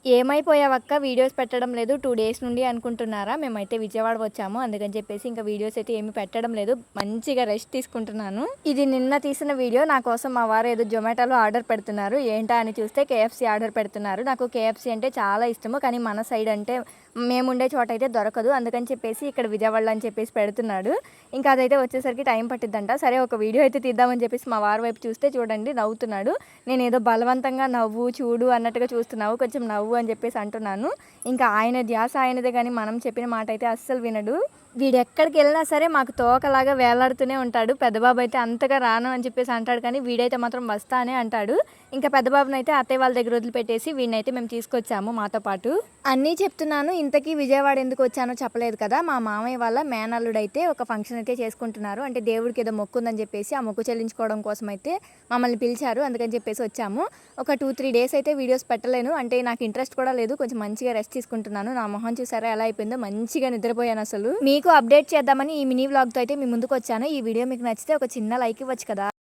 ఏమైపోయావక్క videos పెట్టడం లేదు 2 days నుండి అనుకుంటున్నారా? మేమైతే విజయవాడ వచ్చాము. అందుకని చెప్పేసి ఇంకా వీడియోస్ అయితే ఏమి పెట్టడం లేదు. మంచిగా రెస్ట్ తీసుకుంటున్నాను. ఇది నిన్న తీసిన వీడియో. నా కోసం మా వారు ఏదో జొమాటోలో ఆర్డర్ పెడుతున్నారు. ఏంటా అని చూస్తే కేఎఫ్‌సీ ఆర్డర్ పెడుతున్నారు. నాకు కేఎఫ్‌సీ అంటే చాలా ఇష్టము. కానీ మన సైడ్ అంటే మేముండే చోట అయితే దొరకదు. అందుకని చెప్పేసి ఇక్కడ విజయవాడలో అని చెప్పేసి పెడుతున్నాడు. ఇంకా అదైతే వచ్చేసరికి టైం పట్టిద్దంట. సరే ఒక వీడియో అయితే తీద్దామని చెప్పేసి మా వారి వైపు చూస్తే చూడండి నవ్వుతున్నాడు. నేనేదో బలవంతంగా నవ్వు చూడు అన్నట్టుగా చూస్తున్నావు, కొంచెం నవ్వు అని చెప్పేసి అంటున్నాను. ఇంకా ఆయన ధ్యాస ఆయనదే కానీ మనం చెప్పిన మాట అయితే అస్సలు వినడు. వీడెక్కడికి వెళ్ళినా సరే మాకు తోకలాగా వేలాడుతూనే ఉంటాడు. పెద్దబాబు అయితే అంతగా రాను అని చెప్పేసి అంటాడు, కానీ వీడైతే మాత్రం వస్తానే అంటాడు. ఇంకా పెద్దబాబుని అయితే అత్తయ్య వాళ్ళ దగ్గర వదిలిపెట్టేసి వీడినైతే మేము తీసుకొచ్చాము మాతో పాటు. అన్నీ చెప్తున్నాను. ఇంతకీ విజయవాడ ఎందుకు వచ్చానో చెప్పలేదు కదా. మా మామయ్య వాళ్ళ మేనల్లుడైతే ఒక ఫంక్షన్ అయితే చేసుకుంటున్నారు. అంటే దేవుడికి ఏదో మొక్కు ఉందని చెప్పేసి ఆ మొక్కు చెల్లించుకోవడం కోసం అయితే మమ్మల్ని పిలిచారు. అందుకని చెప్పేసి వచ్చాము. ఒక 2-3 డేస్ అయితే వీడియోస్ పెట్టలేను. అంటే నాకు ఇంట్రెస్ట్ కూడా లేదు. కొంచెం మంచిగా రెస్ట్ తీసుకుంటున్నాను. నా మొహం చూసారా ఎలా అయిపోయిందో, మంచిగా నిద్రపోయాను అసలు. మీకు అప్డేట్ చేద్దామని ఈ మినీ వ్లాగ్తో అయితే మీ ముందుకు వచ్చాను. ఈ వీడియో మీకు నచ్చితే ఒక చిన్న లైక్ ఇవ్వచ్చు కదా.